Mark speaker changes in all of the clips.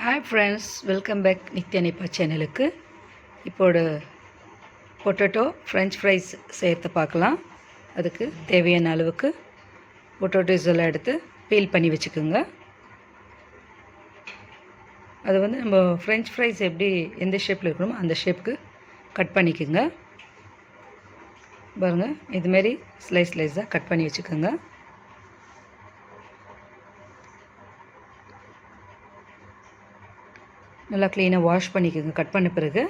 Speaker 1: Hi friends, welcome back நித்யானிப்பா சேனலுக்கு. இப்போது potato French fries செய்கிறத பார்க்கலாம். அதுக்கு தேவையான அளவுக்கு பொட்டேட்டோஸ் எல்லாம் எடுத்து பீல் பண்ணி வச்சுக்கோங்க. அது நம்ம ஃப்ரெஞ்ச் ஃப்ரைஸ் எப்படி எந்த ஷேப்பில் இருக்கணுமோ அந்த ஷேப்புக்கு கட் பண்ணிக்கோங்க. பாருங்கள், இதுமாரி ஸ்லைஸாக கட் பண்ணி வச்சுக்கோங்க. நல்லா க்ளீனாக வாஷ் பண்ணிக்கோங்க. கட் பண்ண பிறகு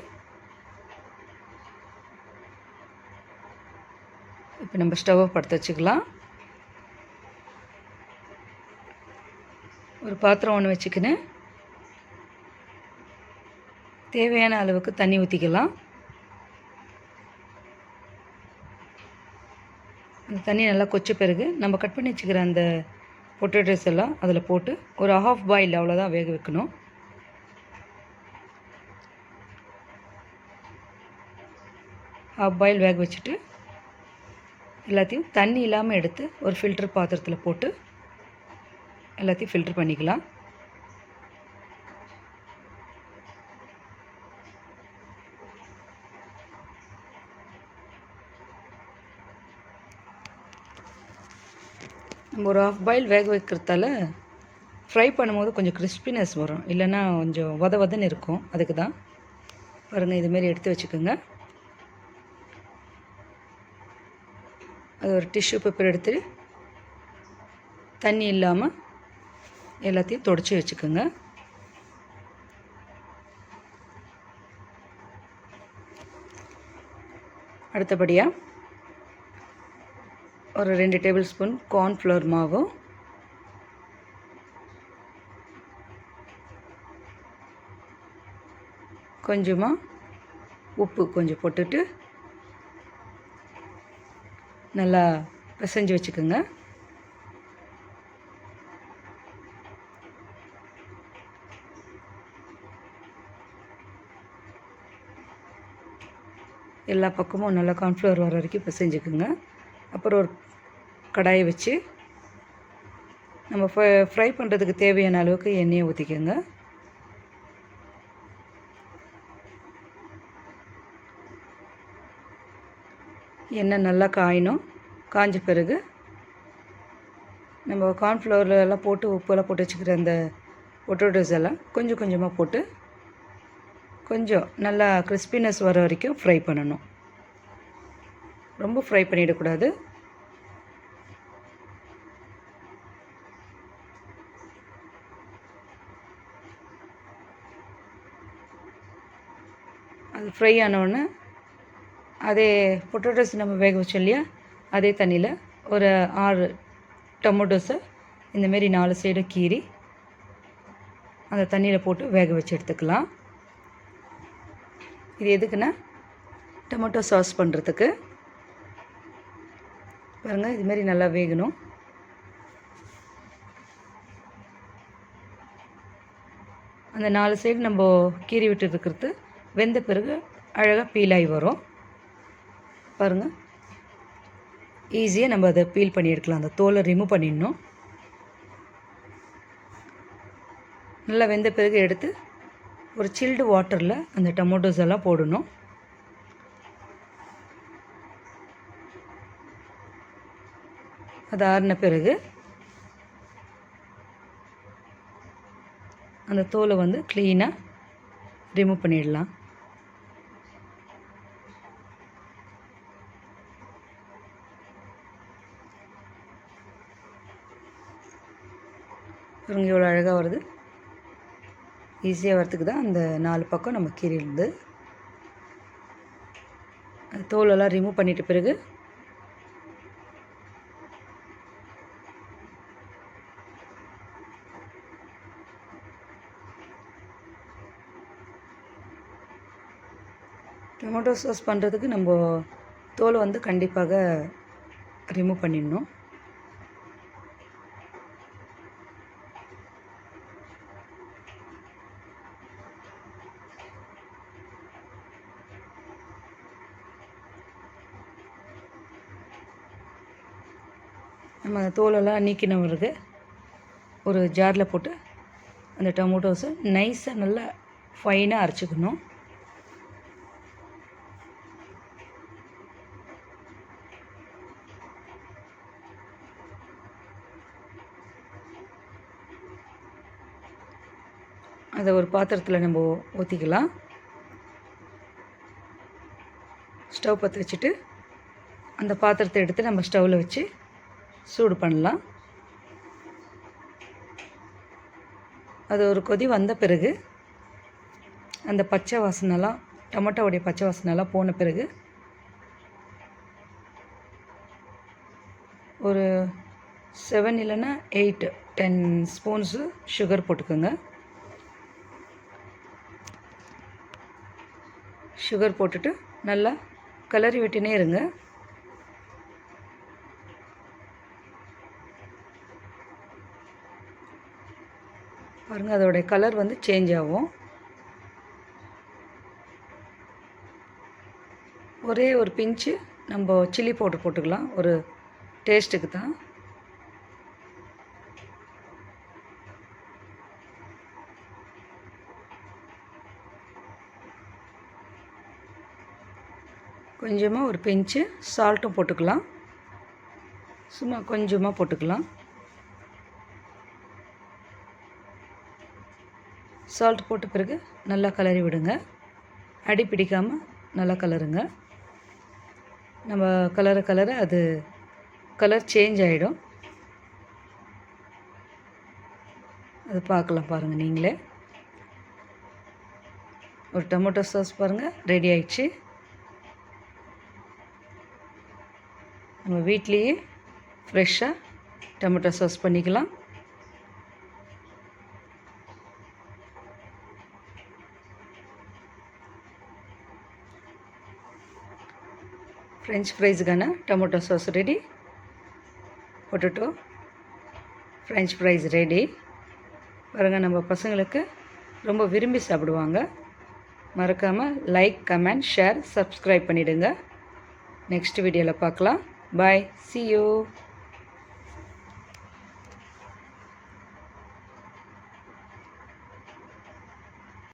Speaker 1: இப்போ நம்ம ஸ்டவ்வை படுத்து வச்சுக்கலாம். ஒரு பாத்திரம் ஒன்று வச்சுக்கின்னு தேவையான அளவுக்கு தண்ணி ஊற்றிக்கலாம். அந்த தண்ணி நல்லா கொச்ச பிறகு நம்ம கட் பண்ணி வச்சுக்கிற அந்த பொட்டேட்டோஸ் எல்லாம் அதில் போட்டு ஒரு ஹாஃப் பாயில் அவ்வளோதான் வேக வைக்கணும். ஹாஃப் பாயில் வேக வச்சுட்டு எல்லாத்தையும் தண்ணி இல்லாமல் எடுத்து ஒரு ஃபில்டர் பாத்திரத்தில் போட்டு எல்லாத்தையும் ஃபில்டர் பண்ணிக்கலாம். நம்ம ஒரு ஹாஃப் பாயில் வேக வைக்கிறதால ஃப்ரை பண்ணும்போது கொஞ்சம் கிறிஸ்பினஸ் வரும், இல்லைன்னா கொஞ்சம் வதன்னு இருக்கும். அதுக்கு தான் பாருங்கள், இதுமாரி எடுத்து வச்சுக்கோங்க. அது ஒரு டிஷ்யூ பேப்பர் எடுத்து தண்ணி இல்லாமல் எல்லாத்தையும் தொடச்சி வச்சுக்கோங்க. அடுத்தபடியாக ஒரு 2 டேபிள் ஸ்பூன் கார்ன்ஃப்ளவர் மாவு, கொஞ்சமாக உப்பு கொஞ்சம் போட்டுட்டு நல்லா பிசைஞ்சு வச்சுக்கோங்க. எல்லா பக்கமும் நல்லா கார்ன்ஃப்ளவர் வர வரைக்கும் பிசைஞ்சுக்குங்க. அப்புறம் ஒரு கடாயை வச்சு நம்ம ஃப்ரை பண்ணுறதுக்கு தேவையான அளவுக்கு எண்ணெயை ஊற்றிக்கோங்க. எண்ணெய் நல்லா காயணும். காஞ்ச பிறகு நம்ம கார்ன்ஃப்ளவரில் எல்லாம் போட்டு உப்பெல்லாம் போட்டு வச்சுக்கிற அந்த பொட்டேட்டோஸ் எல்லாம் கொஞ்சம் கொஞ்சமாக போட்டு கொஞ்சம் நல்லா கிறிஸ்பினஸ் வர வரைக்கும் ஃப்ரை பண்ணணும். ரொம்ப ஃப்ரை பண்ணிடக்கூடாது. அது ஃப்ரை ஆனவுடனே அதே பொட்டேட்டோஸ் நம்ம வேக வச்சோம் இல்லையா, அதே தண்ணியில் ஒரு 6 டொமேட்டோஸை இந்தமாரி 4 சைடும் கீறி அந்த தண்ணியில் போட்டு வேக வச்சு எடுத்துக்கலாம். இது எதுக்குன்னா டொமேட்டோ சாஸ் பண்ணுறதுக்கு. பாருங்கள், இதுமாரி நல்லா வேகணும். அந்த 4 சைடு நம்ம கீறி விட்டு இருக்கிறது வெந்த பிறகு அழகாக பீலாகி வரும். பாருங்கள், ஈஸியாக நம்ம அதை பீல் பண்ணி எடுக்கலாம். அந்த தோலை ரிமூவ் பண்ணிடணும். நல்லா வெந்த பிறகு எடுத்து ஒரு சில்டு வாட்டரில் அந்த டொமேட்டோஸ் எல்லாம் போடணும். அது ஆறின பிறகு அந்த தோலை க்ளீனாக ரிமூவ் பண்ணிடலாம். பாருங்க, இவ்வளோ அழகாக வருது. ஈஸியாக வரத்துக்கு தான் அந்த 4 பக்கம் நம்ம கீறிருந்து தோலெல்லாம் ரிமூவ் பண்ணிட்ட பிறகு டொமேட்டோ சாஸ் பண்ணுறதுக்கு நம்ம தோலை கண்டிப்பாக ரிமூவ் பண்ணிடணும். நம்ம தோலெல்லாம் நீக்கின பிறகு ஒரு ஜாரில் போட்டு அந்த டொமேட்டோஸை நைஸாக நல்லா ஃபைனாக அரைச்சிக்கணும். அதை ஒரு பாத்திரத்தில் நம்ம ஊற்றிக்கலாம். ஸ்டவ் பற்ற வச்சுட்டு அந்த பாத்திரத்தை எடுத்து நம்ம ஸ்டவ்வில் வச்சு சூடு பண்ணலாம். அது ஒரு கொதி வந்த பிறகு அந்த பச்சை வாசனைலாம், டொமேட்டோவுடைய பச்சை வாசனைலாம் போன பிறகு ஒரு 7 இல்லைன்னா 8-10 ஸ்பூன்ஸு சுகர் போட்டுக்கோங்க. சுகர் போட்டுட்டு நல்லா கிளறி விட்டுனே இருங்க. பாருங்கள், அதோடைய கலர் வந்து சேஞ்ச் ஆகும். ஒரே ஒரு பிஞ்சு நம்ம சில்லி பவுடர் போட்டுக்கலாம், ஒரு டேஸ்ட்டுக்கு தான். கொஞ்சமாக ஒரு பிஞ்சு சால்ட்டும் போட்டுக்கலாம், சும்மா கொஞ்சமாக போட்டுக்கலாம். சால்ட் போட்ட பிறகு நல்லா கிளறி விடுங்க. அடி பிடிக்காமல் நல்லா கலருங்க. நம்ம கலர அது கலர் சேஞ்ச் ஆகிடும். அது பார்க்கலாம், பாருங்கள் நீங்களே. ஒரு டொமேட்டோ சாஸ் பாருங்கள் ரெடி ஆயிடுச்சு. நம்ம வீட்லேயே ஃப்ரெஷ்ஷாக டொமேட்டோ சாஸ் பண்ணிக்கலாம். ஃப்ரெஞ்ச் ஃப்ரைஸுக்கான tomato sauce ready. Potato French fries ready. பாருங்கள், நம்ம பசங்களுக்கு ரொம்ப விரும்பி சாப்பிடுவாங்க. மறக்காமல் லைக், கமெண்ட், ஷேர், சப்ஸ்கிரைப் பண்ணிவிடுங்க. நெக்ஸ்ட் வீடியோவில் பார்க்கலாம். Bye. See you.